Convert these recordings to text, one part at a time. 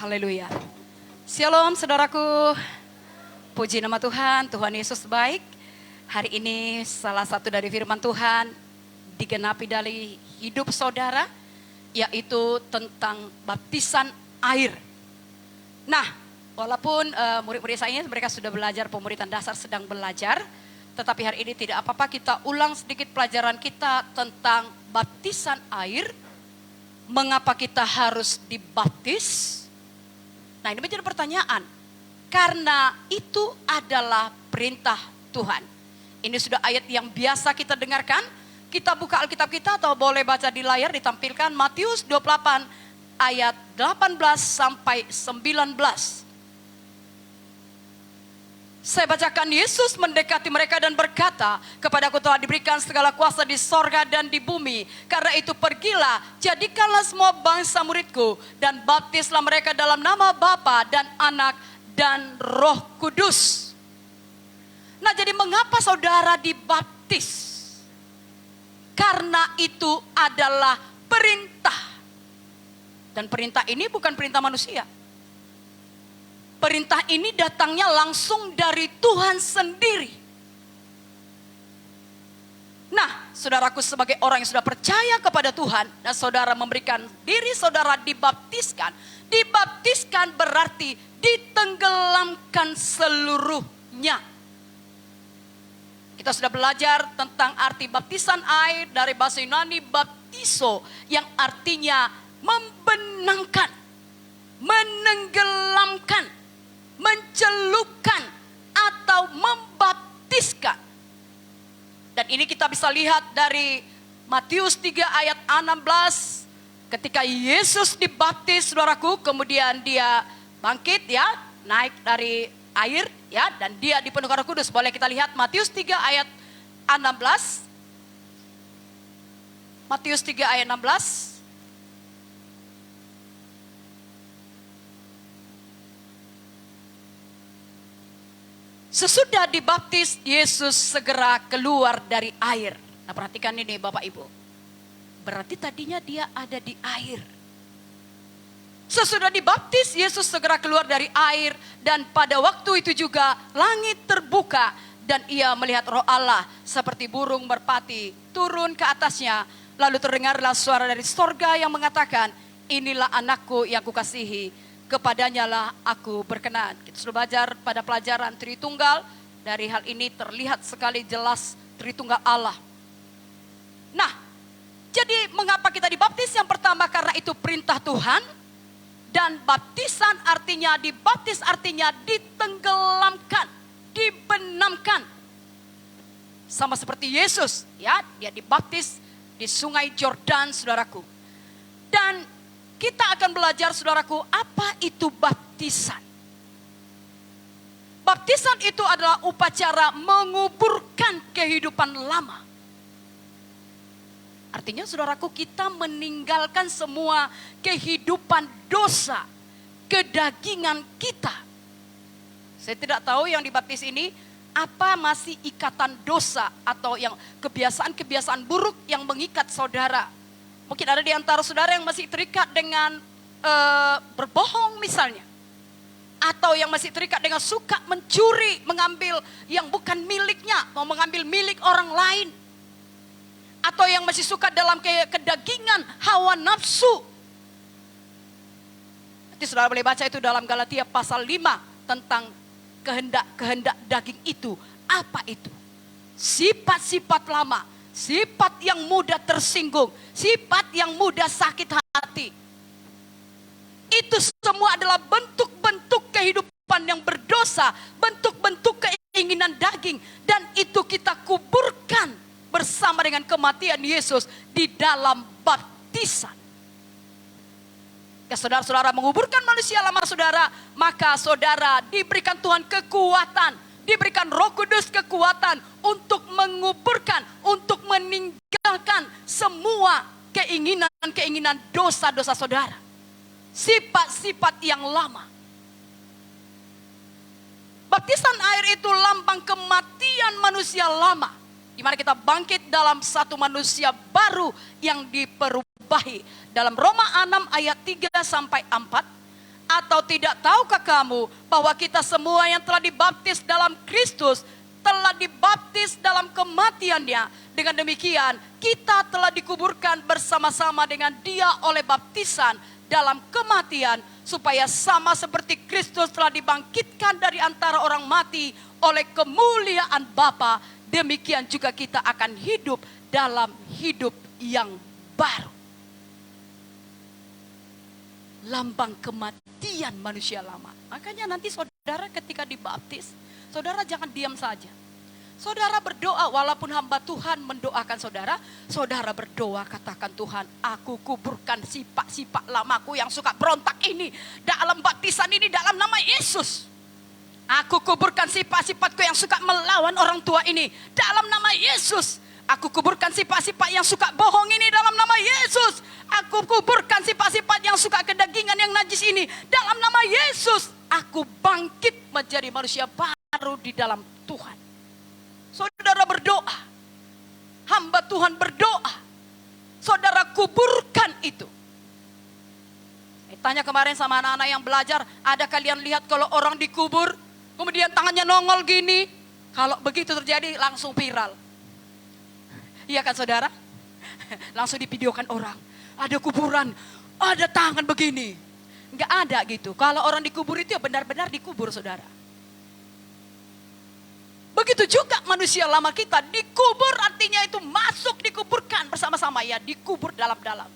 Haleluya. Shalom saudaraku. Puji nama Tuhan, Tuhan Yesus baik. Hari ini salah satu dari firman Tuhan digenapi dari hidup saudara, yaitu tentang baptisan air. Nah, walaupun murid-murid saya ini mereka sudah belajar pemuritan dasar, sedang belajar, tetapi hari ini tidak apa-apa kita ulang sedikit pelajaran kita tentang baptisan air. Mengapa kita harus dibaptis? Nah, ini menjadi pertanyaan. Karena itu adalah perintah Tuhan. Ini sudah ayat yang biasa kita dengarkan. Kita buka Alkitab kita atau boleh baca di layar ditampilkan Matius 28 ayat 18 sampai 19. Saya bacakan, Yesus mendekati mereka dan berkata, "Kepadaku telah diberikan segala kuasa di sorga dan di bumi. Karena itu pergilah, jadikanlah semua bangsa muridku, dan baptislah mereka dalam nama Bapa dan Anak dan Roh Kudus." Nah, jadi mengapa saudara dibaptis? Karena itu adalah perintah. Dan perintah ini bukan perintah manusia. Perintah ini datangnya langsung dari Tuhan sendiri. Nah, saudaraku sebagai orang yang sudah percaya kepada Tuhan dan saudara memberikan diri saudara dibaptiskan. Dibaptiskan berarti ditenggelamkan seluruhnya. Kita sudah belajar tentang arti baptisan air dari bahasa Yunani baptiso, yang artinya membenangkan, menenggelamkan, mencelupkan atau membaptiskan. Dan ini kita bisa lihat dari Matius 3 ayat 16. Ketika Yesus dibaptis, saudaraku, kemudian dia bangkit ya, naik dari air ya, dan dia dipenuhi Roh Kudus. Boleh kita lihat Matius 3 ayat 16. Matius 3 ayat 16. Sesudah dibaptis, Yesus segera keluar dari air. Nah, perhatikan ini Bapak Ibu. Berarti tadinya dia ada di air. Sesudah dibaptis, Yesus segera keluar dari air. Dan pada waktu itu juga langit terbuka. Dan ia melihat Roh Allah seperti burung merpati turun ke atasnya. Lalu terdengarlah suara dari sorga yang mengatakan, "Inilah anakku yang kukasihi, kepadanya lah aku berkenan." Kita sudah belajar pada pelajaran Tritunggal. Dari hal ini terlihat sekali jelas Tritunggal Allah. Nah, jadi mengapa kita dibaptis? Yang pertama karena itu perintah Tuhan. Dan baptisan artinya, dibaptis artinya ditenggelamkan, dibenamkan. Sama seperti Yesus, ya, dia dibaptis di sungai Yordan, saudaraku. Dan kita akan belajar, saudaraku, apa itu baptisan. Baptisan itu adalah upacara menguburkan kehidupan lama. Artinya, saudaraku, kita meninggalkan semua kehidupan dosa, kedagingan kita. Saya tidak tahu yang dibaptis ini, apa masih ikatan dosa atau yang kebiasaan-kebiasaan buruk yang mengikat saudara. Mungkin ada di antara saudara yang masih terikat dengan berbohong misalnya. Atau yang masih terikat dengan suka mencuri, mengambil yang bukan miliknya, mau mengambil milik orang lain. Atau yang masih suka dalam kedagingan, hawa nafsu. Nanti saudara boleh baca itu dalam Galatia pasal 5 tentang kehendak-kehendak daging itu. Apa itu? Sifat-sifat lama, sifat yang mudah tersinggung, sifat yang mudah sakit hati. Itu semua adalah bentuk-bentuk kehidupan yang berdosa, bentuk-bentuk keinginan daging. Dan itu kita kuburkan bersama dengan kematian Yesus di dalam baptisan. Ya, saudara-saudara menguburkan manusia lama saudara, maka saudara diberikan Tuhan kekuatan, diberikan Roh Kudus kekuatan untuk menguburkan, untuk meninggalkan semua keinginan-keinginan dosa-dosa saudara. Sifat-sifat yang lama. Baptisan air itu lambang kematian manusia lama. Di mana kita bangkit dalam satu manusia baru yang diperubahi. Dalam Roma 6 ayat 3 sampai 4, Atau tidak tahukah kamu bahwa kita semua yang telah dibaptis dalam Kristus telah dibaptis dalam kematiannya. Dengan demikian kita telah dikuburkan bersama-sama dengan dia oleh baptisan dalam kematian, supaya sama seperti Kristus telah dibangkitkan dari antara orang mati oleh kemuliaan Bapa, demikian juga kita akan hidup dalam hidup yang baru. Lambang kematian manusia lama. Makanya nanti saudara ketika dibaptis, saudara jangan diam saja. Saudara berdoa, walaupun hamba Tuhan mendoakan saudara, saudara berdoa katakan, Tuhan, aku kuburkan sifat-sifat lamaku yang suka berontak ini dalam baptisan ini dalam nama Yesus. Aku kuburkan sifat-sifatku yang suka melawan orang tua ini dalam nama Yesus. Aku kuburkan sifat-sifat yang suka bohong ini dalam nama Yesus. Aku kuburkan sifat-sifat yang suka kedagingan yang najis ini dalam nama Yesus. Aku bangkit menjadi manusia baru di dalam Tuhan. Saudara berdoa, hamba Tuhan berdoa, saudara kuburkan itu. Tanya kemarin sama anak-anak yang belajar, ada kalian lihat kalau orang dikubur, kemudian tangannya nongol gini, kalau begitu terjadi langsung viral. Iya kan saudara? Langsung divideokan orang. Ada kuburan, ada tangan begini. Enggak ada gitu. Kalau orang dikubur itu ya benar-benar dikubur saudara. Begitu juga manusia lama kita dikubur, artinya itu masuk dikuburkan bersama-sama ya. Dikubur dalam-dalam.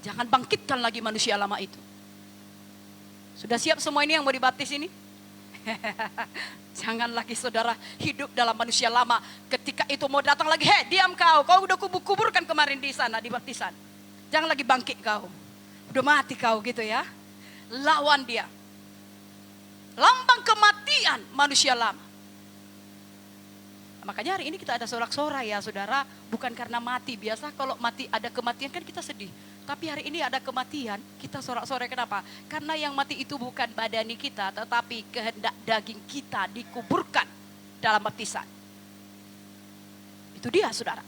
Jangan bangkitkan lagi manusia lama itu. Sudah siap semua ini yang mau dibaptis ini? Jangan lagi saudara hidup dalam manusia lama. Ketika itu mau datang lagi, diam kau udah kuburkan kemarin di sana di baptisan. Jangan lagi bangkit kau, udah mati kau gitu ya. Lawan dia. Lambang kematian manusia lama. Makanya hari ini kita ada sorak-sorai ya saudara, bukan karena mati. Biasa kalau mati ada kematian kan kita sedih. Tapi hari ini ada kematian, kita sorak-sorai kenapa? Karena yang mati itu bukan badani kita, tetapi kehendak daging kita dikuburkan dalam baptisan. Itu dia saudara.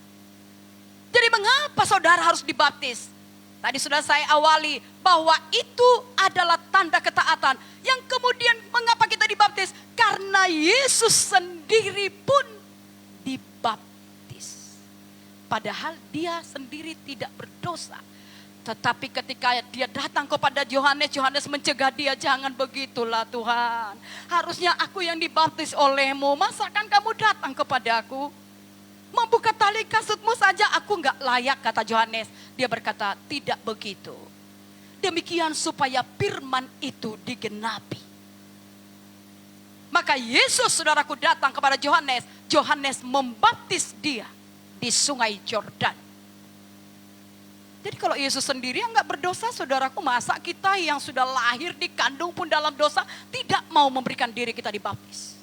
Jadi mengapa saudara harus dibaptis? Tadi sudah saya awali bahwa itu adalah tanda ketaatan. Yang kemudian mengapa kita dibaptis? Karena Yesus sendiri pun dibaptis. Padahal dia sendiri tidak berdosa. Tetapi ketika dia datang kepada Yohanes, Yohanes mencegah dia, jangan begitulah Tuhan. Harusnya aku yang dibaptis olehmu, masakan kamu datang kepadaku? Membuka tali kasutmu saja aku enggak layak, kata Yohanes. Dia berkata, tidak begitu. Demikian supaya firman itu digenapi. Maka Yesus saudaraku datang kepada Yohanes. Yohanes membaptis dia di sungai Yordan. Jadi kalau Yesus sendiri yang enggak berdosa, saudaraku, masa kita yang sudah lahir dikandung pun dalam dosa tidak mau memberikan diri kita dibaptis.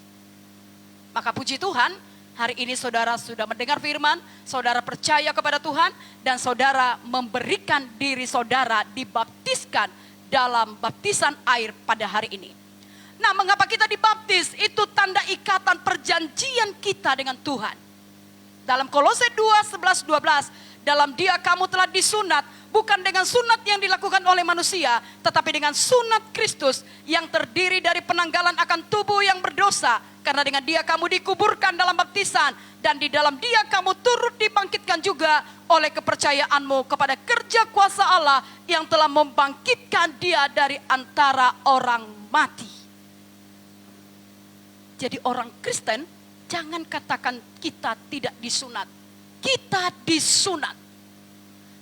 Maka puji Tuhan, hari ini saudara sudah mendengar firman, saudara percaya kepada Tuhan, dan saudara memberikan diri saudara dibaptiskan dalam baptisan air pada hari ini. Nah, mengapa kita dibaptis? Itu tanda ikatan perjanjian kita dengan Tuhan. Dalam Kolose 2:11-12, dalam dia kamu telah disunat, bukan dengan sunat yang dilakukan oleh manusia, tetapi dengan sunat Kristus yang terdiri dari penanggalan akan tubuh yang berdosa. Karena dengan dia kamu dikuburkan dalam baptisan, dan di dalam dia kamu turut dibangkitkan juga oleh kepercayaanmu kepada kerja kuasa Allah yang telah membangkitkan dia dari antara orang mati. Jadi orang Kristen jangan katakan kita tidak disunat. Kita disunat.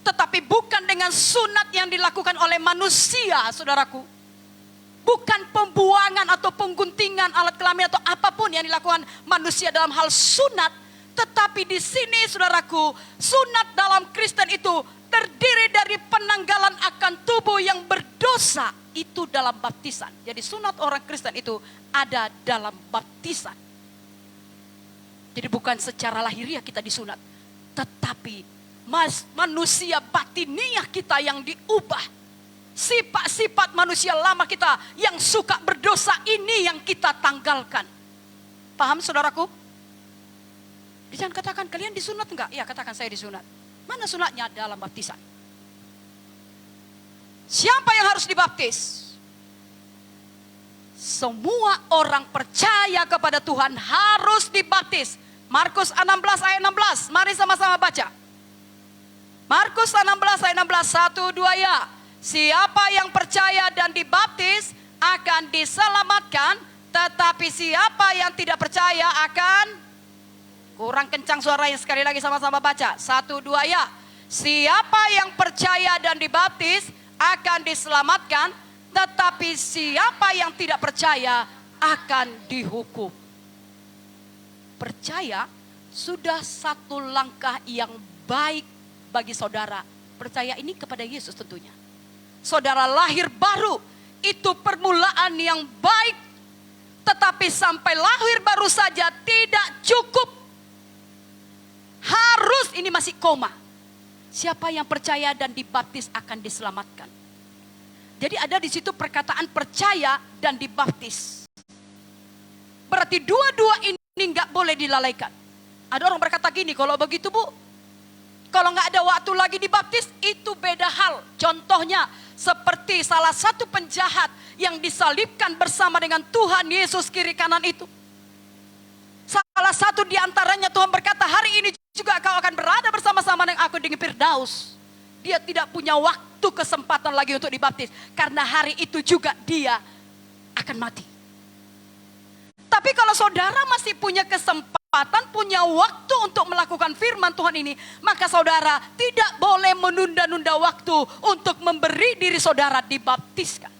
Tetapi bukan dengan sunat yang dilakukan oleh manusia, saudaraku. Bukan pembuangan atau pengguntingan alat kelamin atau apapun yang dilakukan manusia dalam hal sunat. Tetapi di sini saudaraku, sunat dalam Kristen itu terdiri dari penanggalan akan tubuh yang berdosa. Itu dalam baptisan. Jadi sunat orang Kristen itu ada dalam baptisan. Jadi bukan secara lahiriah kita disunat, tetapi manusia batiniah kita yang diubah. Sifat-sifat manusia lama kita yang suka berdosa ini yang kita tanggalkan. Paham saudaraku? Jangan katakan kalian disunat enggak? Ya, katakan saya disunat. Mana sunatnya? Dalam baptisan. Siapa yang harus dibaptis? semua orang percaya kepada Tuhan harus dibaptis. Markus 16 ayat 16. Mari sama-sama baca. Markus 16 ayat 16. 1, 2 ya. Siapa yang percaya dan dibaptis akan diselamatkan, tetapi siapa yang tidak percaya akan... Kurang kencang suaranya, sekali lagi sama-sama baca. 1, 2 ya. Siapa yang percaya dan dibaptis akan diselamatkan, tetapi siapa yang tidak percaya akan dihukum. Percaya sudah satu langkah yang baik bagi saudara. Percaya ini kepada Yesus tentunya. Saudara lahir baru, itu permulaan yang baik. Tetapi sampai lahir baru saja tidak cukup. Harus, ini masih koma. Siapa yang percaya dan dibaptis akan diselamatkan. Jadi ada di situ perkataan percaya dan dibaptis. Berarti dua-dua ini nggak boleh dilalaikan. Ada orang berkata gini, kalau begitu Bu, kalau nggak ada waktu lagi dibaptis, itu beda hal. Contohnya seperti salah satu penjahat yang disalibkan bersama dengan Tuhan Yesus kiri kanan itu. Salah satu di antaranya Tuhan berkata, hari ini juga kau akan berada bersama-sama dengan aku di Firdaus. Dia tidak punya waktu kesempatan lagi untuk dibaptis. Karena hari itu juga dia akan mati. Tapi kalau saudara masih punya kesempatan, punya waktu untuk melakukan firman Tuhan ini, maka saudara tidak boleh menunda-nunda waktu untuk memberi diri saudara dibaptiskan.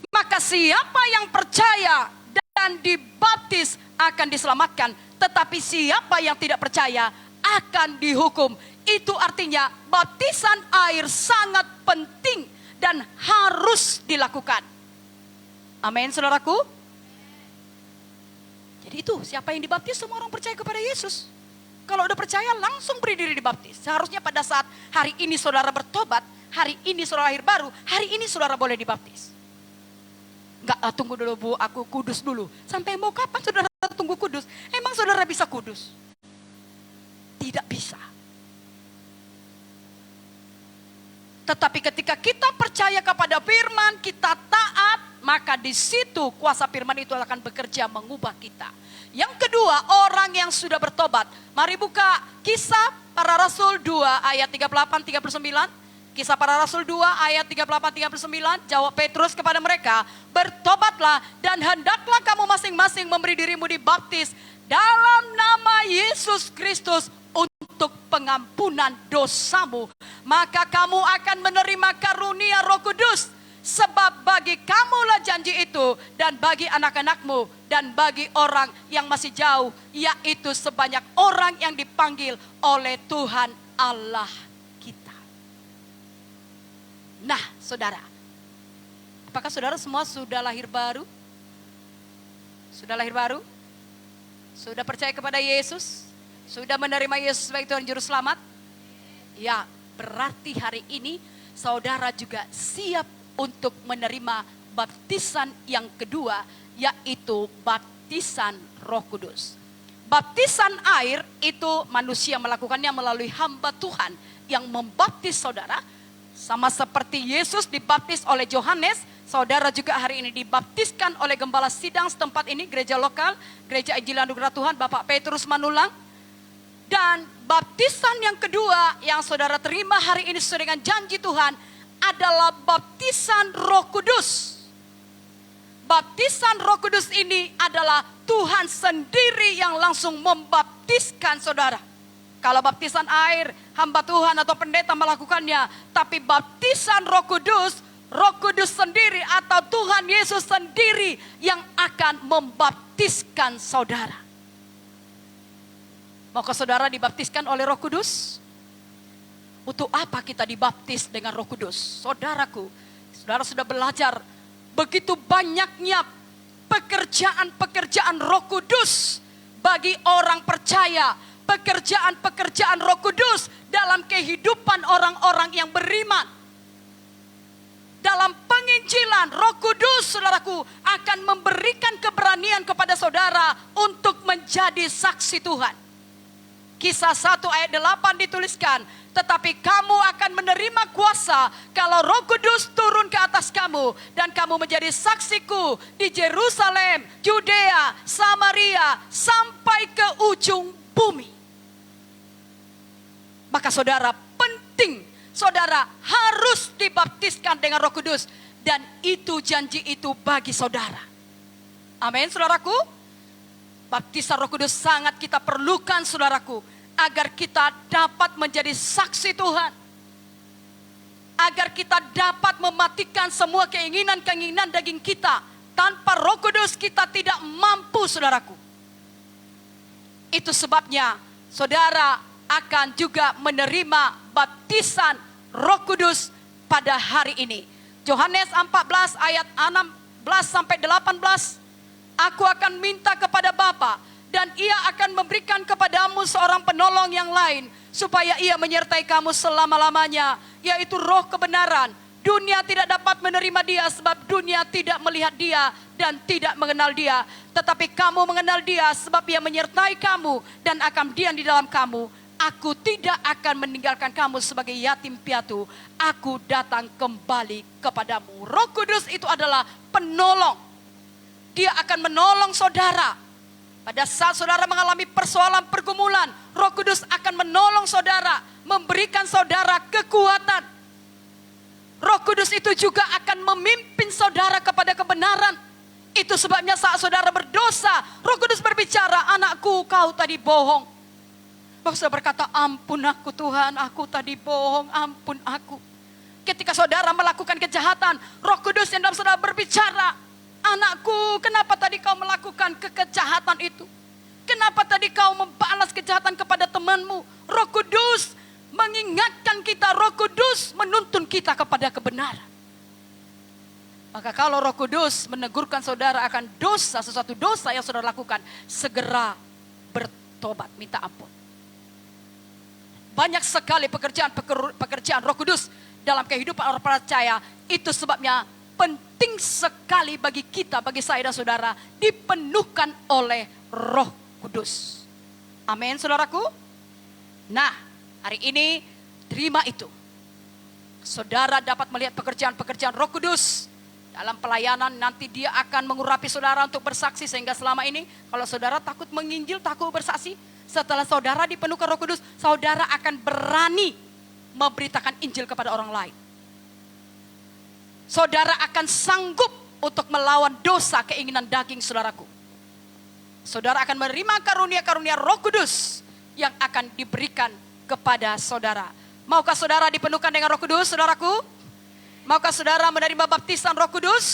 Maka siapa yang percaya dan dibaptis akan diselamatkan, tetapi siapa yang tidak percaya akan dihukum. Itu artinya baptisan air sangat penting dan harus dilakukan. Amin, saudaraku. Jadi itu, siapa yang dibaptis, semua orang percaya kepada Yesus. Kalau udah percaya langsung beri diri dibaptis. Seharusnya pada saat hari ini saudara bertobat, hari ini saudara lahir baru, hari ini saudara boleh dibaptis. Enggak, tunggu dulu Bu, aku kudus dulu. Sampai mau kapan saudara tunggu kudus? Emang saudara bisa kudus? Tidak bisa. Tetapi ketika kita percaya kepada firman, kita taat, maka di situ kuasa firman itu akan bekerja mengubah kita. Yang kedua, orang yang sudah bertobat. Mari buka Kisah Para Rasul 2 ayat 38-39. Kisah Para Rasul 2 ayat 38-39, jawab Petrus kepada mereka, bertobatlah dan hendaklah kamu masing-masing memberi dirimu dibaptis dalam nama Yesus Kristus untuk pengampunan dosamu. Maka kamu akan menerima karunia Roh Kudus, sebab bagi kamulah janji itu dan bagi anak-anakmu dan bagi orang yang masih jauh, yaitu sebanyak orang yang dipanggil oleh Tuhan Allah. Nah, saudara, apakah saudara semua sudah lahir baru? Sudah lahir baru? Sudah percaya kepada Yesus? Sudah menerima Yesus sebagai Tuhan Juru Selamat? Ya, berarti hari ini saudara juga siap untuk menerima baptisan yang kedua, yaitu baptisan Roh Kudus. Baptisan air itu manusia melakukannya melalui hamba Tuhan yang membaptis saudara. Sama seperti Yesus dibaptis oleh Yohanes, saudara juga hari ini dibaptiskan oleh gembala sidang setempat ini, gereja lokal, gereja Injil Anugerah Tuhan, Bapak Petrus Manulang. Dan baptisan yang kedua yang saudara terima hari ini sesuai dengan janji Tuhan adalah baptisan Roh Kudus. Baptisan Roh Kudus ini adalah Tuhan sendiri yang langsung membaptiskan saudara. Kalau baptisan air, hamba Tuhan atau pendeta melakukannya. Tapi baptisan Roh Kudus sendiri atau Tuhan Yesus sendiri yang akan membaptiskan saudara. Maukah saudara dibaptiskan oleh Roh Kudus? Untuk apa kita dibaptis dengan Roh Kudus? Saudaraku, saudara sudah belajar begitu banyaknya pekerjaan-pekerjaan Roh Kudus bagi orang percaya. Pekerjaan-pekerjaan Roh Kudus dalam kehidupan orang-orang yang beriman. Dalam penginjilan, Roh Kudus, saudaraku, akan memberikan keberanian kepada saudara untuk menjadi saksi Tuhan. Kisah 1 ayat 8 dituliskan, Tetapi kamu akan menerima kuasa kalau Roh Kudus turun ke atas kamu. Dan kamu menjadi saksiku di Yerusalem, Yudea, Samaria, sampai ke ujung bumi. Maka saudara, penting saudara harus dibaptiskan dengan Roh Kudus. Dan itu janji itu bagi saudara. Amin saudaraku. Baptisan Roh Kudus sangat kita perlukan saudaraku. Agar kita dapat menjadi saksi Tuhan. Agar kita dapat mematikan semua keinginan-keinginan daging kita. Tanpa Roh Kudus kita tidak mampu saudaraku. Itu sebabnya saudara akan juga menerima baptisan Roh Kudus pada hari ini. Yohanes 14 ayat 16 sampai 18. Aku akan minta kepada Bapa dan ia akan memberikan kepadamu seorang penolong yang lain, supaya ia menyertai kamu selama-lamanya, yaitu Roh kebenaran. Dunia tidak dapat menerima dia, sebab dunia tidak melihat dia dan tidak mengenal dia. Tetapi kamu mengenal dia, sebab ia menyertai kamu dan akan diam di dalam kamu. Aku tidak akan meninggalkan kamu sebagai yatim piatu. Aku datang kembali kepadamu. Roh Kudus itu adalah penolong. Dia akan menolong saudara. Pada saat saudara mengalami persoalan pergumulan, Roh Kudus akan menolong saudara, memberikan saudara kekuatan. Roh Kudus itu juga akan memimpin saudara kepada kebenaran. Itu sebabnya saat saudara berdosa, Roh Kudus berbicara, anakku kau tadi bohong. Maka saudara berkata, ampun aku Tuhan, aku tadi bohong, ampun aku. Ketika saudara melakukan kejahatan, Roh Kudus yang dalam saudara berbicara, anakku, kenapa tadi kau melakukan kejahatan itu? Kenapa tadi kau membalas kejahatan kepada temanmu? Roh Kudus mengingatkan kita, Roh Kudus menuntun kita kepada kebenaran. Maka kalau Roh Kudus menegurkan saudara akan dosa, sesuatu dosa yang saudara lakukan, segera bertobat, minta ampun. Banyak sekali pekerjaan Roh Kudus dalam kehidupan orang percaya. Itu sebabnya penting sekali bagi kita, bagi saya dan saudara, dipenuhkan oleh Roh Kudus. Amin saudaraku. Nah, hari ini terima itu. Saudara dapat melihat pekerjaan-pekerjaan Roh Kudus dalam pelayanan. Nanti dia akan mengurapi saudara untuk bersaksi. Sehingga selama ini kalau saudara takut menginjil, takut bersaksi, setelah saudara dipenuhkan Roh Kudus, saudara akan berani memberitakan Injil kepada orang lain. Saudara akan sanggup untuk melawan dosa keinginan daging saudaraku. Saudara akan menerima karunia-karunia Roh Kudus yang akan diberikan kepada saudara. Maukah saudara dipenuhkan dengan Roh Kudus, saudaraku? Maukah saudara menerima baptisan Roh Kudus?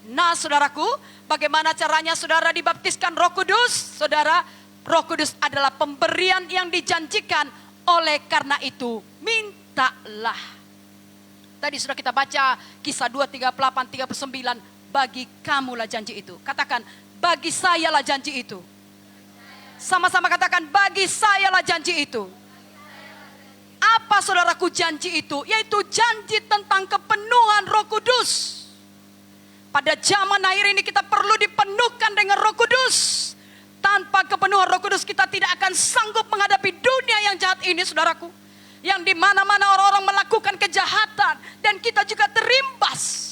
Nah, saudaraku, bagaimana caranya saudara dibaptiskan Roh Kudus? Saudara, Roh Kudus adalah pemberian yang dijanjikan, oleh karena itu mintalah. Tadi sudah kita baca Kisah 2, 38, 39. Bagi kamulah janji itu. Katakan, bagi sayalah janji itu. Sama-sama katakan, bagi sayalah janji itu. Apa saudaraku janji itu? Yaitu janji tentang kepenuhan Roh Kudus. Pada zaman akhir ini kita perlu dipenuhkan dengan Roh Kudus. Tanpa kepenuhan Roh Kudus kita tidak akan sanggup menghadapi dunia yang jahat ini, saudaraku. Yang di mana-mana orang-orang melakukan kejahatan dan kita juga terimbas.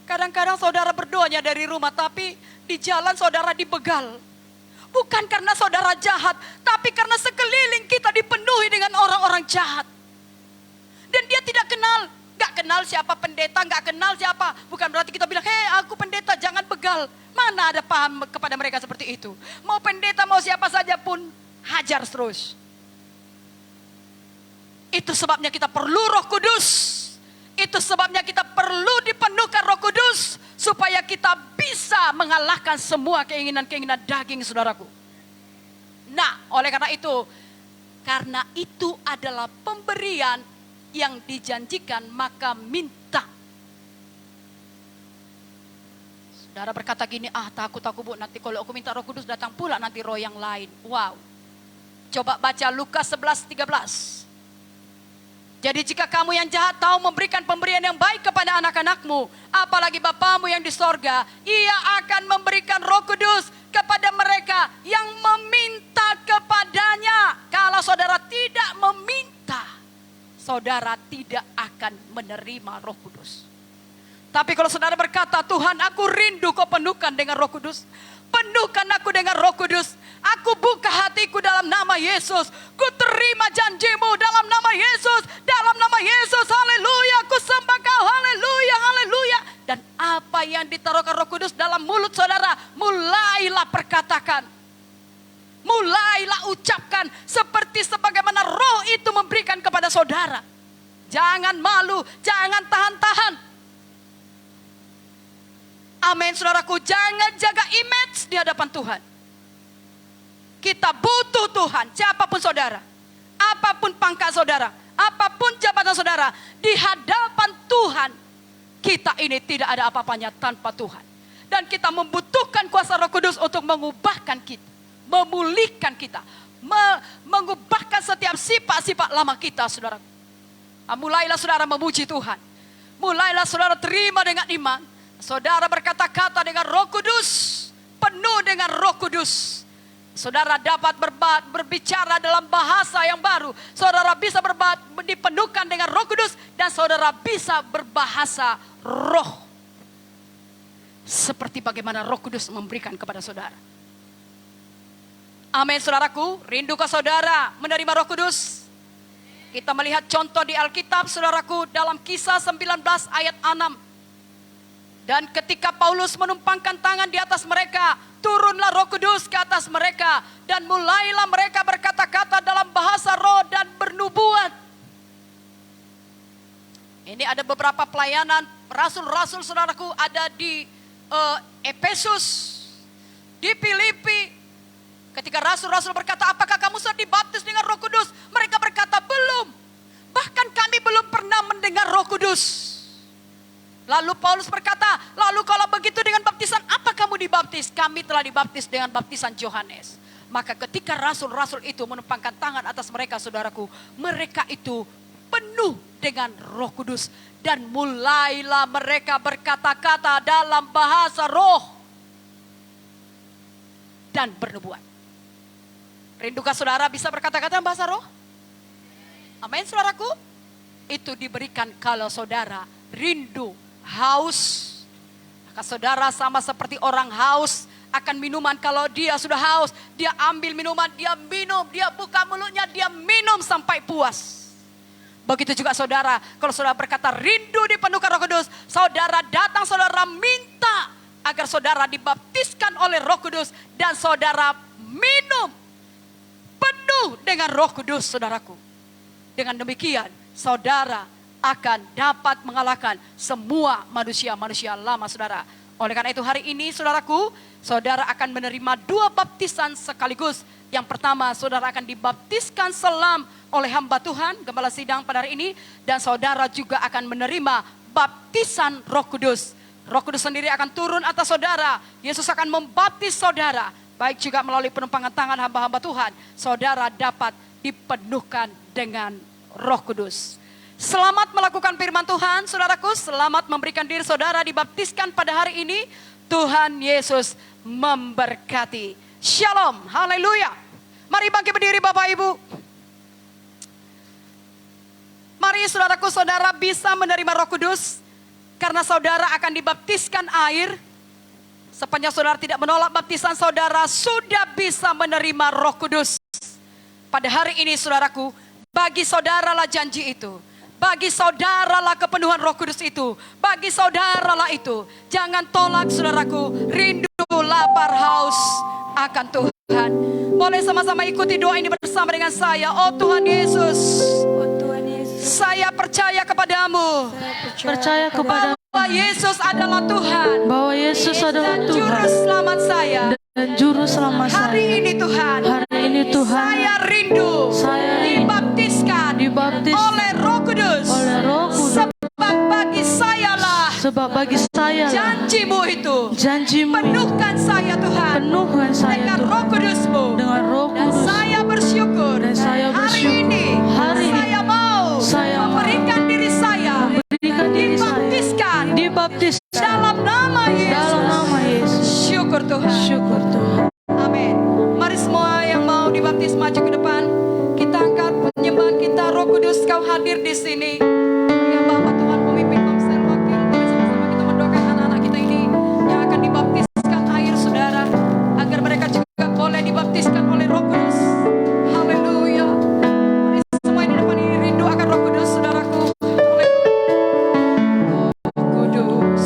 Kadang-kadang saudara berdoanya dari rumah, tapi di jalan saudara dibegal. Bukan karena saudara jahat, tapi karena sekeliling kita dipenuhi dengan orang-orang jahat. Dan dia tidak kenal, gak kenal siapa pendeta, gak kenal siapa. Bukan berarti kita bilang, hei aku pendeta jangan begal. Mana ada paham kepada mereka seperti itu. Mau pendeta mau siapa saja pun hajar terus. Itu sebabnya kita perlu Roh Kudus. Itu sebabnya kita perlu dipenuhkan Roh Kudus. Supaya kita bisa mengalahkan semua keinginan-keinginan daging, saudaraku. Nah, oleh karena itu adalah pemberian yang dijanjikan, maka minta. Saudara berkata gini, takut aku Bu, nanti kalau aku minta Roh Kudus datang pula nanti roh yang lain. Wow. Coba baca Lukas 11:13. Jadi jika kamu yang jahat tahu memberikan pemberian yang baik kepada anak-anakmu, apalagi Bapamu yang di sorga, Ia akan memberikan Roh Kudus kepada mereka yang meminta kepadanya. Kalau saudara tidak meminta, saudara tidak akan menerima Roh Kudus. Tapi kalau saudara berkata, Tuhan aku rindu kau penuhkan dengan Roh Kudus. Penuhkan aku dengan Roh Kudus. Aku buka hatiku dalam nama Yesus. Ku terima janjimu dalam nama Yesus. Dalam nama Yesus, haleluya. Ku sembah kau, haleluya, haleluya. Dan apa yang ditaruhkan Roh Kudus dalam mulut saudara, mulailah perkatakan. Mulailah ucapkan seperti sebagaimana Roh itu memberikan kepada saudara. Jangan malu, jangan tahan-tahan. Amin, saudaraku. Jangan jaga image di hadapan Tuhan. Kita butuh Tuhan, siapapun saudara, apapun pangkat saudara, apapun jabatan saudara, di hadapan Tuhan, kita ini tidak ada apa-apanya tanpa Tuhan. Dan kita membutuhkan kuasa Roh Kudus untuk mengubahkan kita, memulihkan kita, mengubahkan setiap sifat-sifat lama kita, saudara. Mulailah saudara memuji Tuhan. Mulailah saudara terima dengan iman. Saudara berkata-kata dengan Roh Kudus, penuh dengan Roh Kudus. Saudara dapat berbicara dalam bahasa yang baru. Saudara bisa dipenuhkan dengan Roh Kudus dan saudara bisa berbahasa roh. Seperti bagaimana Roh Kudus memberikan kepada saudara. Amin, saudaraku. Rindukah saudara menerima Roh Kudus? Kita melihat contoh di Alkitab, saudaraku, dalam Kisah 19 ayat 6. Dan ketika Paulus menumpangkan tangan di atas mereka, turunlah Roh Kudus ke atas mereka. Dan mulailah mereka berkata-kata dalam bahasa roh dan bernubuat. Ini ada beberapa pelayanan rasul-rasul, saudaraku, ada di Efesus, di Filipi. Ketika rasul-rasul berkata, apakah kamu sudah dibaptis dengan Roh Kudus? Mereka berkata, belum. Bahkan kami belum pernah mendengar Roh Kudus. Lalu Paulus berkata, lalu kalau begitu dengan baptisan apa kamu dibaptis? Kami telah dibaptis dengan baptisan Yohanes. Maka ketika rasul-rasul itu menumpangkan tangan atas mereka, saudaraku, mereka itu penuh dengan Roh Kudus. Dan mulailah mereka berkata-kata dalam bahasa roh dan bernubuat. Rindukah saudara bisa berkata-kata dalam bahasa roh? Amin, saudaraku. Itu diberikan kalau saudara rindu, haus. Maka saudara sama seperti orang haus akan minuman. Kalau dia sudah haus, dia ambil minuman, dia minum, dia buka mulutnya, dia minum sampai puas. Begitu juga saudara, kalau saudara berkata rindu dipenuhkan Roh Kudus, saudara datang, saudara minta agar saudara dibaptiskan oleh Roh Kudus dan saudara minum penuh dengan Roh Kudus, saudaraku. Dengan demikian, saudara akan dapat mengalahkan semua manusia-manusia lama, saudara. Oleh karena itu hari ini, saudaraku, saudara akan menerima 2 baptisan sekaligus. Yang pertama, saudara akan dibaptiskan selam oleh hamba Tuhan, gembala sidang pada hari ini. Dan saudara juga akan menerima baptisan Roh Kudus. Roh Kudus sendiri akan turun atas saudara. Yesus akan membaptis saudara. Baik juga melalui penumpangan tangan hamba-hamba Tuhan. Saudara dapat dipenuhkan dengan Roh Kudus. Selamat melakukan firman Tuhan, saudaraku. Selamat memberikan diri saudara dibaptiskan pada hari ini. Tuhan Yesus memberkati. Shalom, haleluya. Mari bangkit berdiri Bapak Ibu. Mari saudaraku, saudara bisa menerima Roh Kudus. Karena saudara akan dibaptiskan air. Sepanjang saudara tidak menolak baptisan, saudara sudah bisa menerima Roh Kudus. Pada hari ini saudaraku, bagi saudaralah janji itu. Bagi saudaralah kepenuhan Roh Kudus itu. Bagi saudaralah itu. Jangan tolak, saudaraku. Rindu, lapar, haus akan Tuhan. Boleh sama-sama ikuti doa ini bersama dengan saya. Oh Tuhan Yesus, Oh Tuhan Yesus, saya percaya kepadamu. percaya kepada Bahwa Yesus adalah Tuhan. bahwa Yesus adalah Dan juru Tuhan selamat saya. dan juru selamat Hari saya. ini Tuhan. Hari ini Tuhan, Saya rindu. Saya rindu Dibaptiskan. dibaptis Oleh Roh Kudus. oleh Roh Kudus. Sebab bagi sayalah Sebab bagi saya janjimu itu. janjimu Penuhkan saya Tuhan. penuhkan saya Dengan Roh Tuhan Kudusmu. dengan Roh Dan Kudus. saya bersyukur. Dan saya Hari bersyukur. ini. Hari ini Saya mau. saya mau dibaptis dalam nama Yesus. dalam nama Yesus. Syukur Tuhan. Syukur Tuhan. Amin. Mari semua yang mau dibaptis maju ke depan. Kita angkat penyembahan kita. Roh Kudus, Kau hadir di sini. Ya Bapa Tuhan, pemimpin komsel wakil, mari sama-sama kita mendoakan anak-anak kita ini yang akan dibaptiskan air saudara, agar mereka juga boleh dibaptiskan oleh Roh Kudus. Haleluya. Mari semua yang di depan ini rindu akan Roh Kudus, saudaraku. Haleluya. Roh Kudus,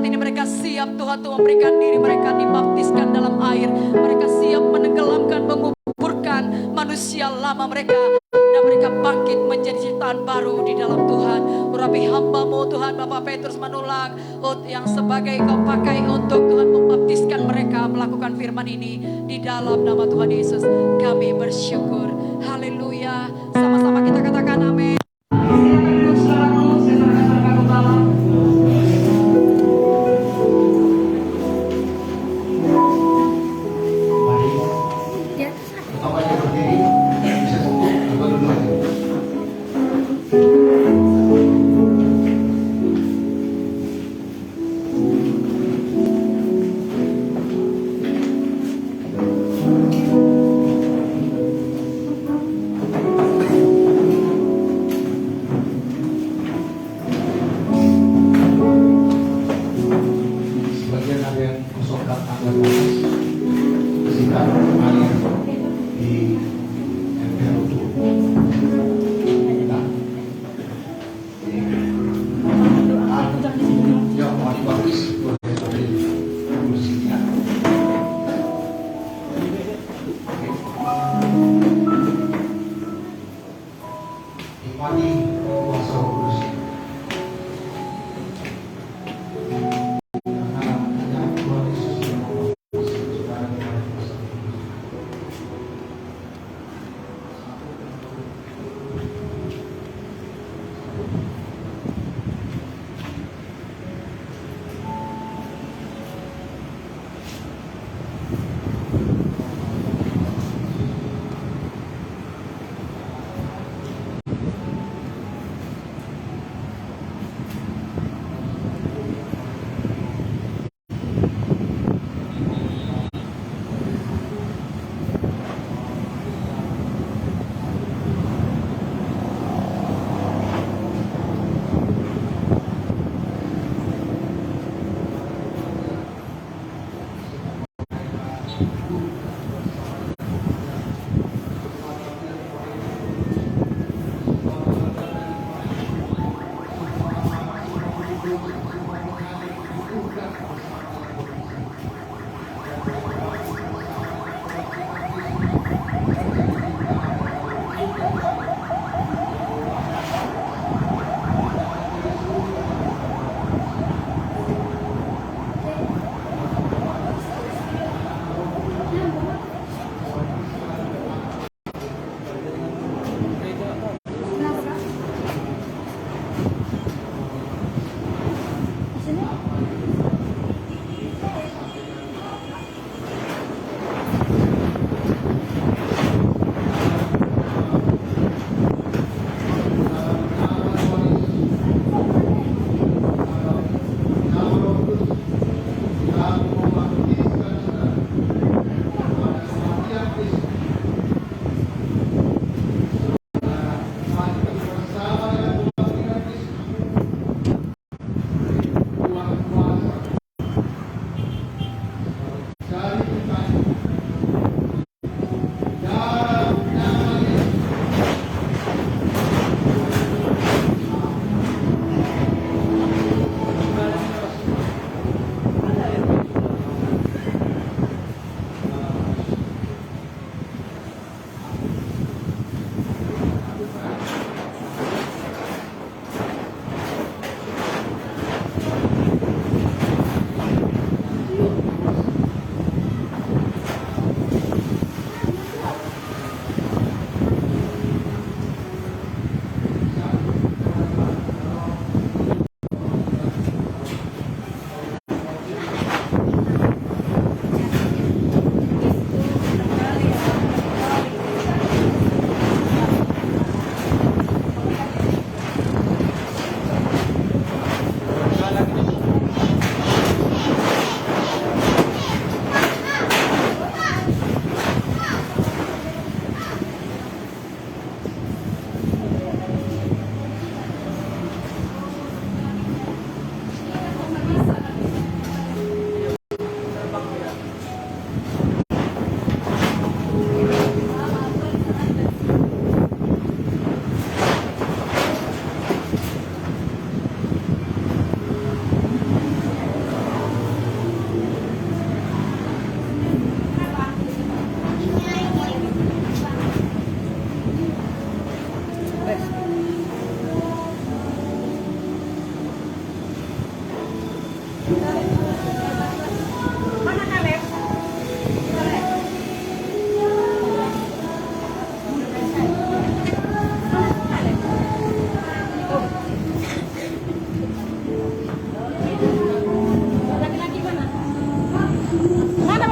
saat ini mereka siap Tuhan untuk memberikan diri mereka dibaptiskan dalam air. Mereka siap menenggelamkan, menguburkan manusia lama mereka. Dan mereka bangkit menjadi ciptaan baru di dalam Tuhan. Urapi hamba-Mu Tuhan, Bapak Petrus Manulang, yang sebagai Kau pakai untuk Tuhan membaptiskan mereka melakukan firman ini. Di dalam nama Tuhan Yesus kami bersyukur. Haleluya. Sama-sama kita katakan amin.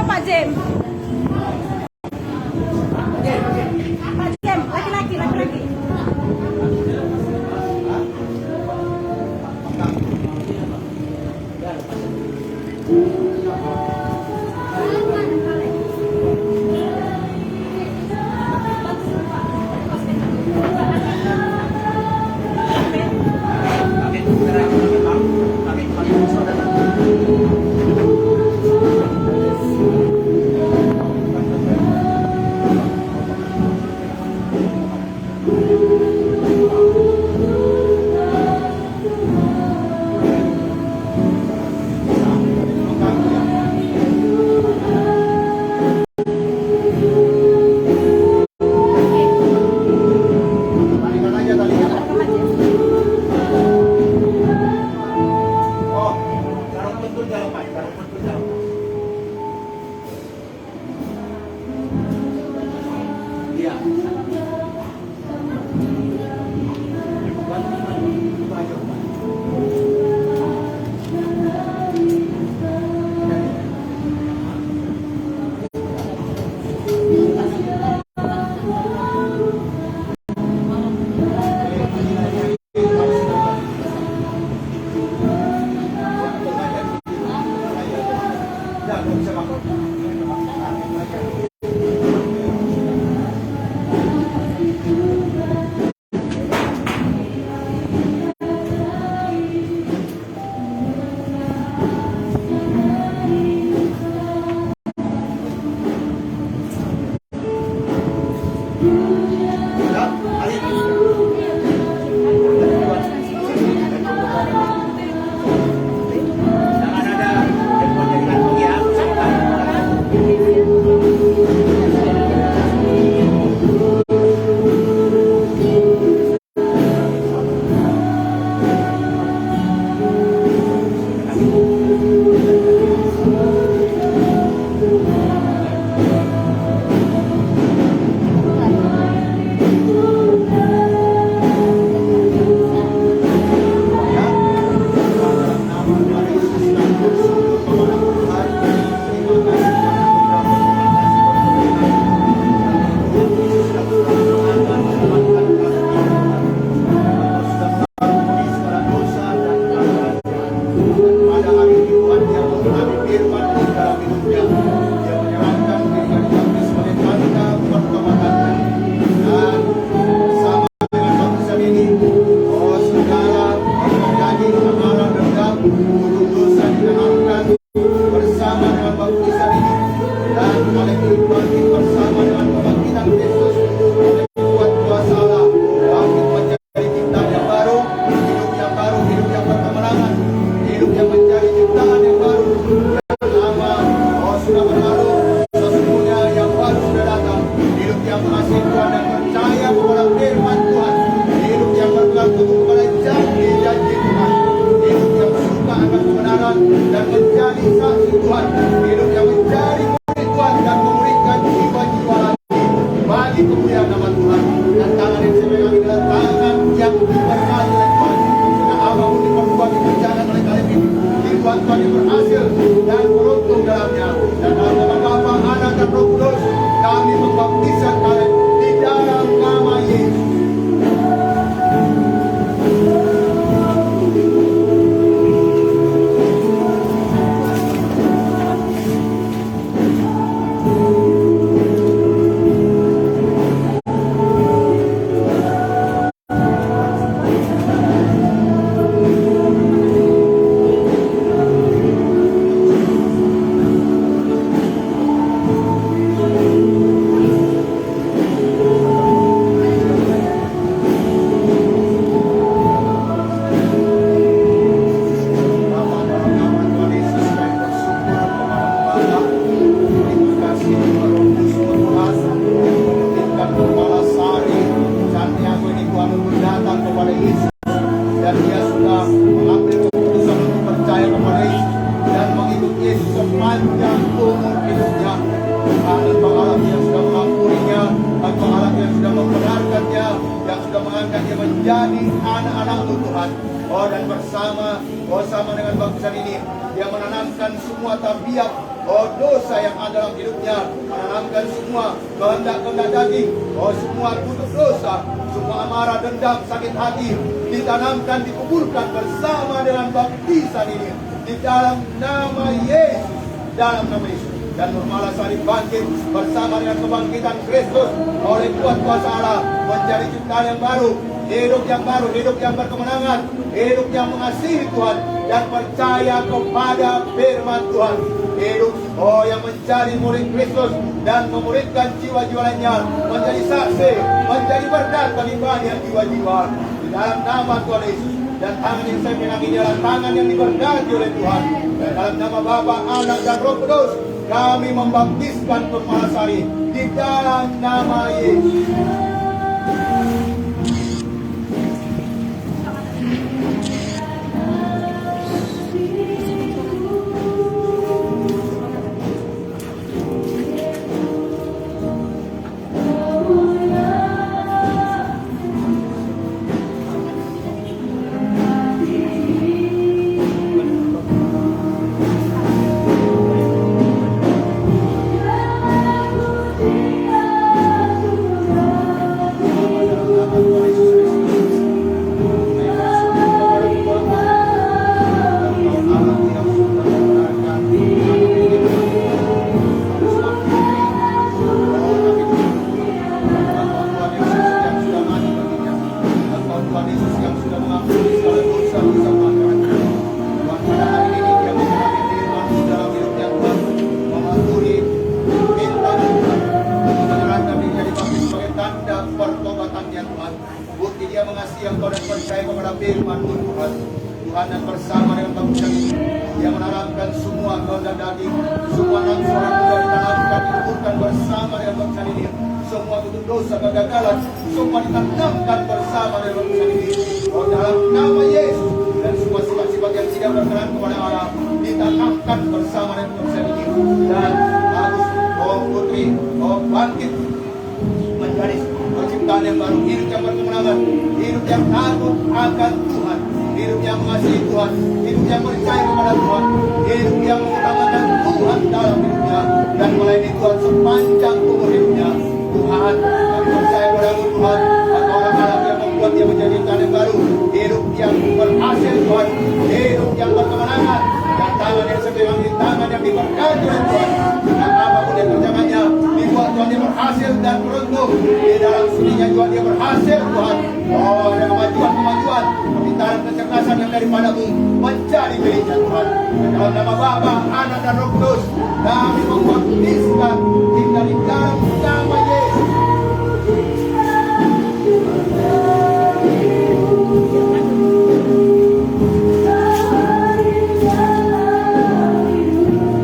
Pak Jem. Pak Jem, laki-laki. dosa yang ada dalam hidupnya, menanamkan semua kehendak-kehendak daging, semua kutuk dosa, semua amarah, dendam, sakit hati, ditanamkan, dikuburkan bersama dengan baptisan ini, di dalam nama Yesus, dalam nama Yesus. Dan bermalah salib bangkit bersama dengan kebangkitan Kristus oleh kuat kuasa Allah, menjadi ciptaan yang baru, hidup yang baru, hidup yang berkemenangan, hidup yang mengasihi Tuhan dan percaya kepada firman Tuhan. Hidup yang menjadi murid Kristus dan memuridkan jiwa-jiwa lainnya, menjadi saksi, menjadi berkat bagi banyak jiwa-jiwa di dalam nama Tuhan Yesus. Dan tangan yang saya pegang ini adalah tangan yang diberkati oleh Tuhan. Dan dalam nama Bapa, Anak, dan Roh Kudus, kami membaptiskan Permalasari di dalam nama Yesus. Tuhan dan bersama dengan baptisan ini, yang menanamkan semua kehendak daging, semua nafsu yang sudah ditanamkan, dikuburkan bersama dengan baptisan ini, semua kutuk dosa, kegagalan, semua ditanamkan bersama dengan baptisan ini. Dalam nama Yesus, dan semua sifat-sifat yang tidak berkenan kepada Allah ditanamkan bersama dengan baptisan ini. Dan harus putri, bangkit menjadi penciptaan yang baru, hidup yang berkemenangan, hidup yang takut akan Tuhan, hidup yang mengasihi Tuhan, hidup yang percaya kepada Tuhan, hidup yang mengutamakan Tuhan dalam hidupnya dan melayani Tuhan sepanjang umur hidupnya. Tuhan, kami percaya padamu Tuhan, atau orang-orang yang membuat dia menjadi insan yang baru, hidup yang berhasil Tuhan, hidup yang berkemenangan, dan tangan yang sepegang di tangan yang diberkati oleh Tuhan. Dan apapun yang kerjakannya, dibuat Tuhan dia berhasil dan beruntung. Di dalam sudinya juga dia berhasil Tuhan. Ada kemajuan-kemajuan, pintaran kecerdasan yang daripadamu menjadi miliknya Tuhan. Dan dalam nama Bapa, Anak, dan Roh Kudus, kami membaptiskan tinggal di dalam nama Yesus. Di dalam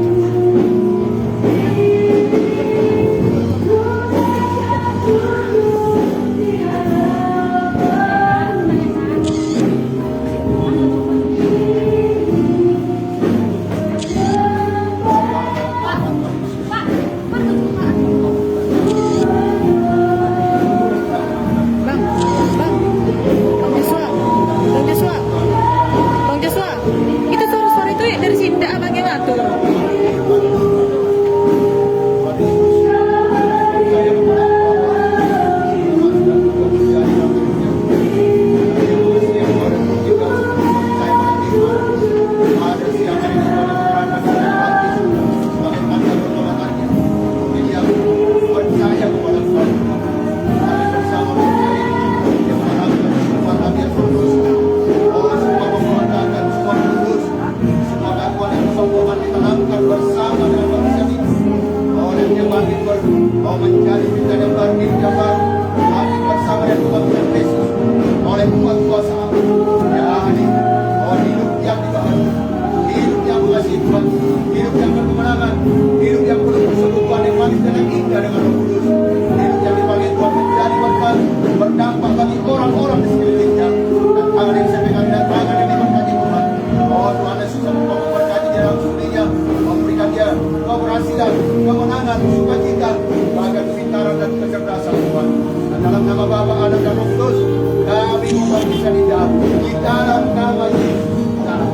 nama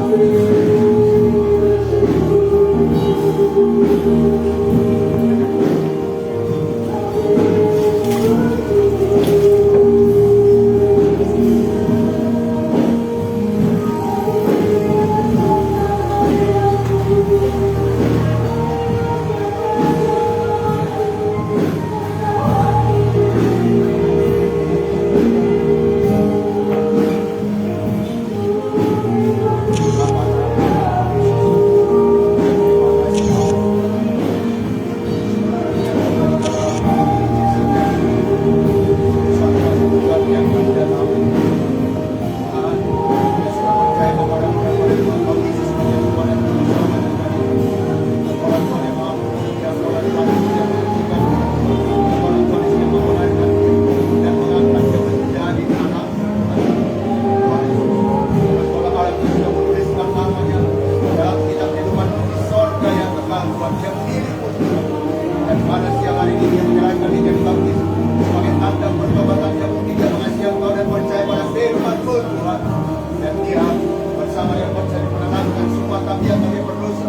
Yesus. milikmu Tuhan. Dan pada siang hari ini dia menyerahkan diri jadi baptis sebagai tanda pertobatan yang mungkin dia mengasihi Engkau dan percaya pada firman-Mu Tuhan. Dan dia bersama dengan percaya menenangkan semua tabiat-tabiat berdosa,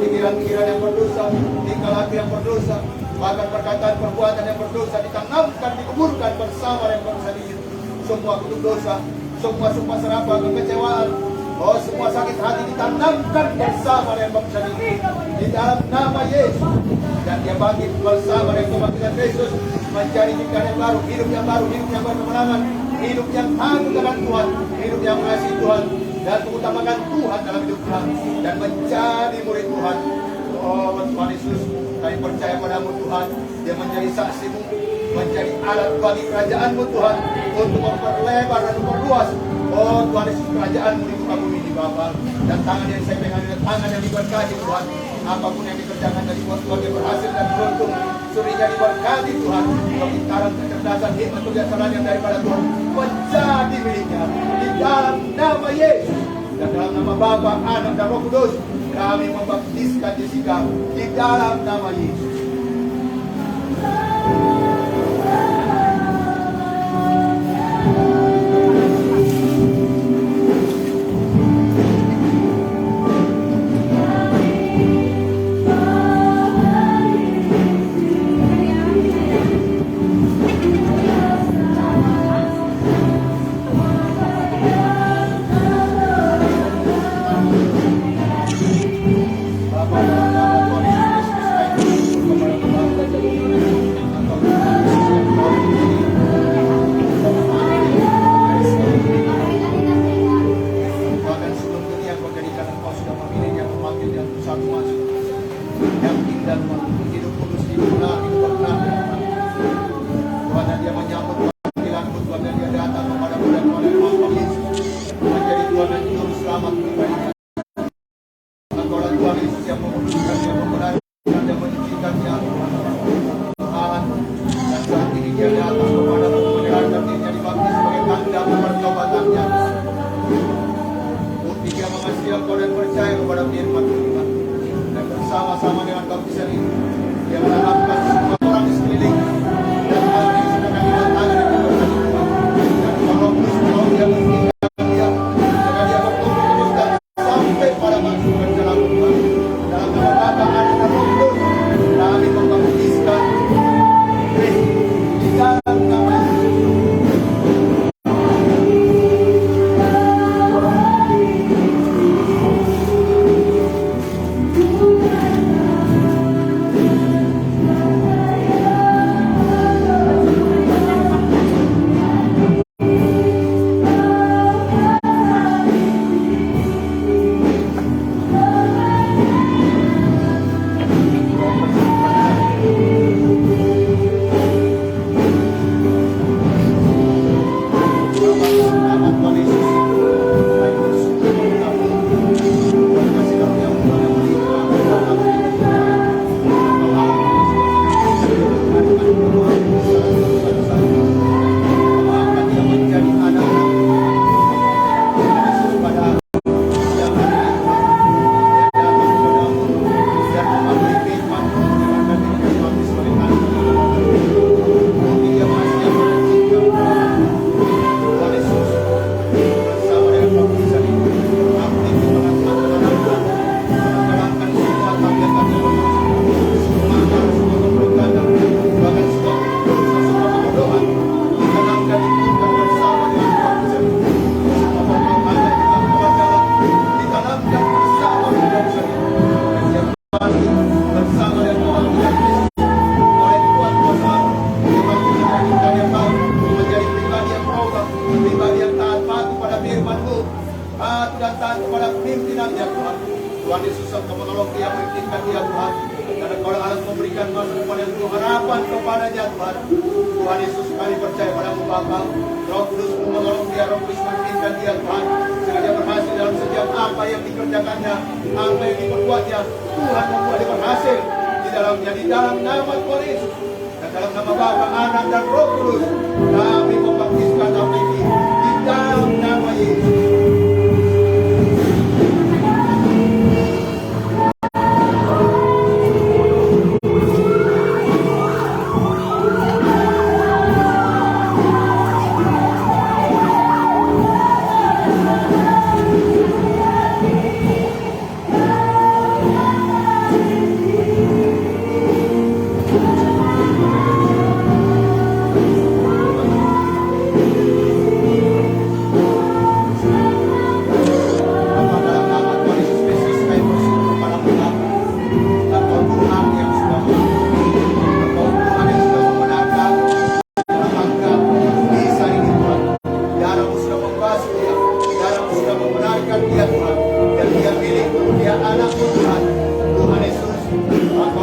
pikiran-pikiran yang berdosa, tingkah laku yang berdosa, bahkan perkataan perbuatan yang berdosa ditanamkan, dikuburkan bersama dengan bangsa ini. Semua kutuk dosa, semua sumpah serapah, kekecewaan, oh semua sakit hati ditanamkan bersama dengan bangsa ini di dalam nama Yesus. Dan dia bangkit bersama dengan kebangkitan Kristus menjadi ciptaan yang baru, hidup yang baru, hidup yang berkemenangan, hidup yang tangguh dengan Tuhan, hidup yang mengasihi Tuhan dan mengutamakan Tuhan dalam hidup Tuhan dan menjadi murid Tuhan. Oh Tuhan Yesus, kami percaya padamu Tuhan, dia menjadi saksimu, menjadi alat bagi kerajaan-Mu Tuhan untuk memperlebar dan memperluas. Oh Tuhan Yesus, kerajaan-Mu di muka bumi ini Bapa. Dan tangan yang saya pegang adalah tangan yang diberkati Tuhan. Apapun yang dikerjakan dari buat Tuhan yang berhasil dan beruntung, surinya diberkati Tuhan. Kepintaran, kecerdasan, hikmat, kebiasaan yang daripada Tuhan menjadi miliknya di dalam nama Yesus. Dan dalam nama Bapa, Anak dan Roh Kudus, kami membaptiskan Jessica di dalam nama Yesus.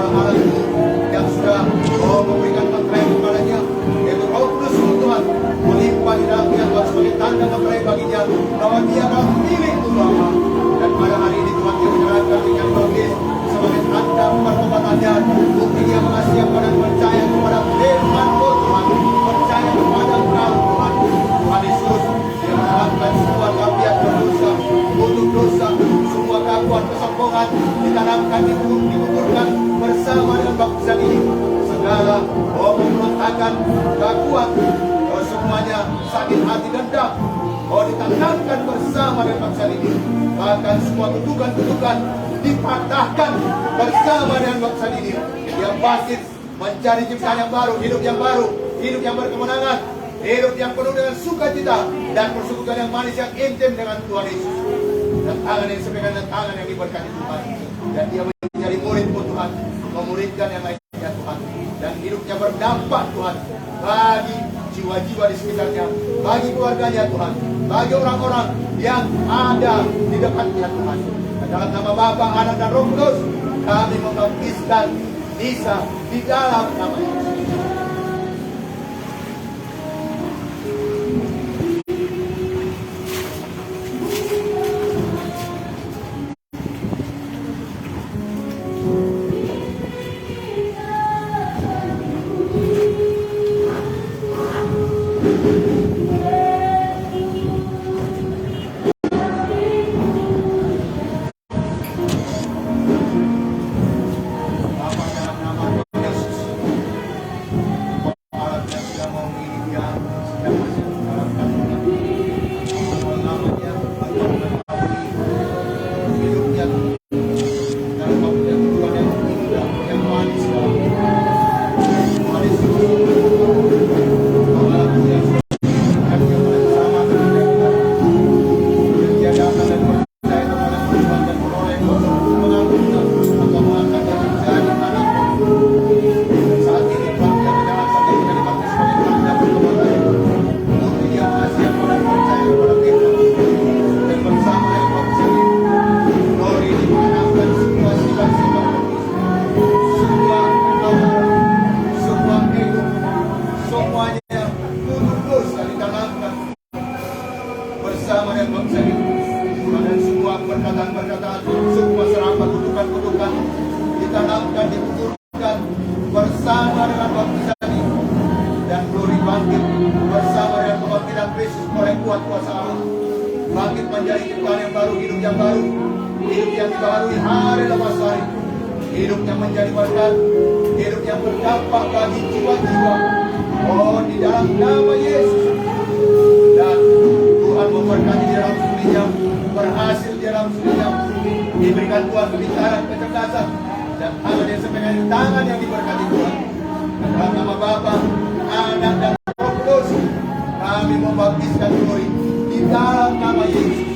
anak-anakmu yang sudah memberikan materai kepadanya, yaitu Roh Kudus Tuhan, melimpah di dalamnya Tuhan sebagai tanda materai baginya bahwa dia adalah milik Tuhan. Dan pada hari ini Tuhan dia menyerahkan dengan baptis sebagai tanda pertobatannya, bukti dia mengasihi kepada percaya kepada firman Tuhan, percaya kepada Engkau Tuhan. Tuhan Yesus, dia menerangkan semua tabiat berdosa, untuk dosa, semua gangguan kesombongan ditanamkan, dikuburkan bersama dengan baptisan ini. Segala pemberontakan, gangguan, semuanya sakit hati dendam, ditanamkan bersama dengan baptisan ini. Bahkan semua kutukan-kutukan dipatahkan bersama dengan baptisan ini. Yang bangkit mencari ciptaan yang baru, hidup yang berkemenangan, hidup yang penuh dengan sukacita dan persekutuan yang manis yang intim dengan Tuhan Yesus. Dan tangan yang sepekan dan tangan yang diberkati Tuhan. Dan dia menjadi murid-Mu Tuhan, memuridkan yang lainnya Tuhan. Dan hidupnya berdampak Tuhan bagi jiwa-jiwa di sekitarnya, bagi keluarganya Tuhan, bagi orang-orang yang ada di dekatnya Tuhan. Dan dalam nama Bapa, Anak dan Roh Kudus, kami membaptiskan Nisa di dalam nama Yesus. perkataan-perkataan, semua serangan kutukan-kutukan ditanamkan, dikuburkan bersama dengan baptisan ini, dan glory bangkit bersama dengan kebangkitan Kristus oleh kuat kuasa Allah, bangkit menjadi ciptaan yang baru, hidup yang baru, hidup yang dibaharui hari lepas hari, hidup yang menjadi berkat, hidup yang berdampak bagi jiwa-jiwa. Oh, di dalam nama Yesus. Dan Tuhan memberkati di dalam studinya, berhasil di dalam studinya, diberikan Tuhan kebicaraan, kecerdasan, dan tangan yang sepenuhnya tangan yang diberkati Tuhan. Dan dalam nama Bapa, Anak dan Roh Kudus, kami membaptiskan glory di dalam nama Yesus.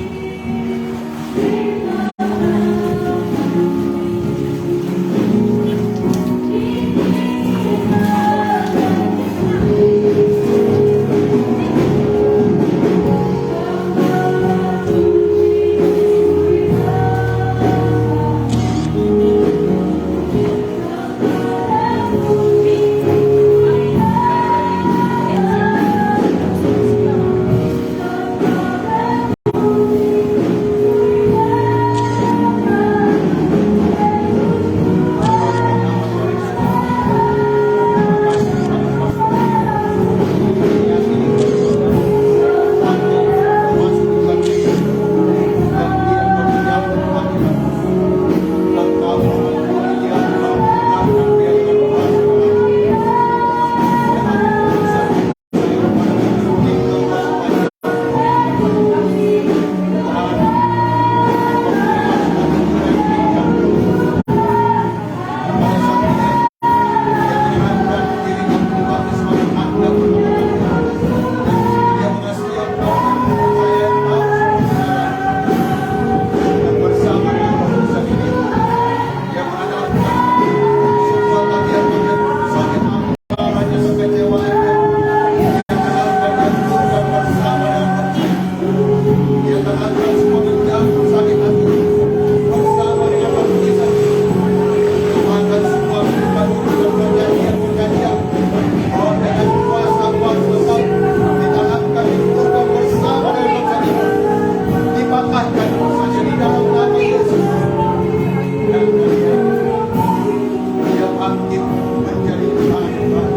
dibangkit menjadi Tuhan yang baru.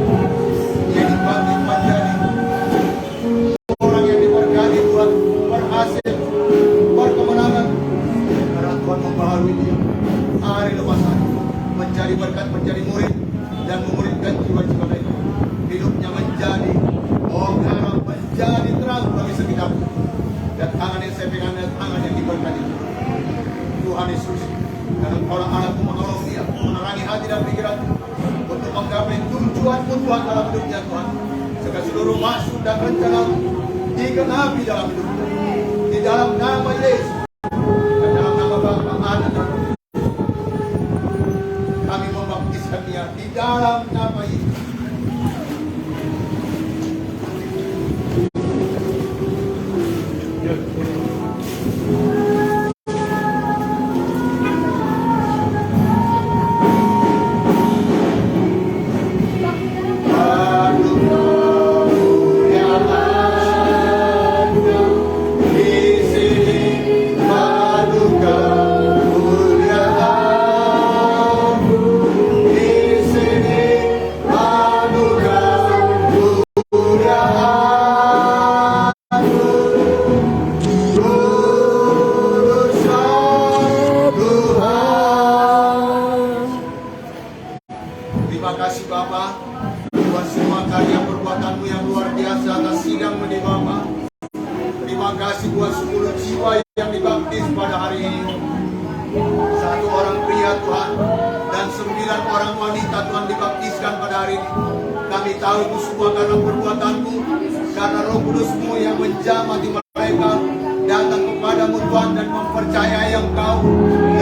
Dia dibangkit menjadi orang yang diberkati Tuhan, berhasil, berkemenangan. Karena Tuhan membaharui dia hari lepas hari, menjadi berkat, menjadi murid, dan memuridkan jiwa-jiwa lain. Hidupnya menjadi terang, menjadi terang bagi sekitar. Dan tangan yang saya pegang adalah tangan yang diberkati Tuhan Yesus. Dan orang anakku menolong dia, menerangi hati dan pikiran untuk menggapai tujuan-mu Tuhan dalam hidupnya Tuhan. Segala seluruh maksud dan rencana digenapi dalam hidupnya. Di dalam nama Yesus dan dalam nama Bapa, Anak dan Roh Kudus, kami membaptiskan dia di dalam nama Yesus. Terima kasih Bapa, buat semua karya perbuatanmu yang luar biasa atas sidang ini Bapa. Terima kasih buat 10 jiwa yang dibaptis pada hari ini. 1 orang pria Tuhan dan 9 orang wanita Tuhan dibaptiskan pada hari ini. Kami tahu itu semua karena perbuatanmu, karena Roh Kudus-Mu yang menjamah di mereka, datang kepadamu Tuhan dan mempercayai Engkau,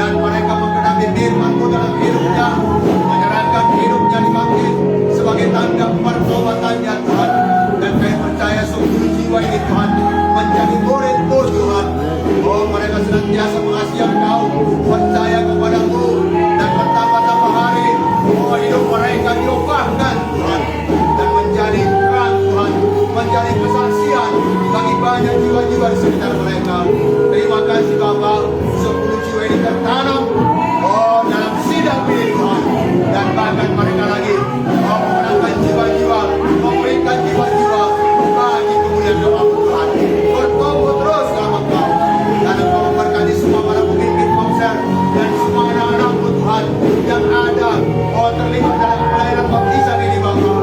dan mereka mengenapi firman-Mu dalam hidupnya, menyerahkan hidupnya dibaptis sebagai tanda pertobatannya Tuhan. Dan kami percaya 10 jiwa ini Tuhan menjadi murid-Mu Tuhan. Oh, mereka senantiasa mengasihi Engkau, percaya kepadamu, dan bertambah-tambah hari hidup mereka diubahkan Tuhan, dan menjadi terang Tuhan, menjadi kesaksian bagi banyak jiwa-jiwa di sekitar mereka. Terima kasih Bapa, 10 jiwa ini tertanam dalam sidang ini Tuhan, dan bahkan mereka lagi memenangkan jiwa-jiwa, memberikan jiwa-jiwa bagi kemuliaan nama-Mu Tuhan. Bertumbuh terus dalam Engkau, dan Engkau memberkati semua para pemimpin konser dan semua anak-anak-Mu Tuhan yang ada terlibat dalam pelayanan baptisan ini Bapa.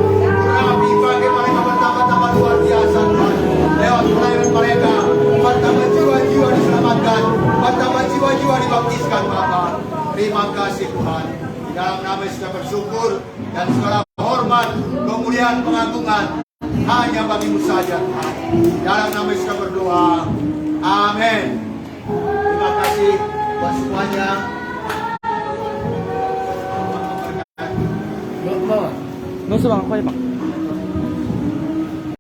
Kami bagi mereka bertambah-tambah luar biasa Tuhan. Lewat pelayanan mereka, bertambah jiwa-jiwa diselamatkan, bertambah jiwa-jiwa dibaptiskan Bapa. Terima kasih Tuhan. Di dalam nama Yesus kita bersyukur, dan segala hormat, kemuliaan, pengagungan hanya bagi-Mu saja Tuhan. Dalam nama Yesus kita berdoa. Amin. Terima kasih buat semuanya. Nggak usah bang, apa ya pak?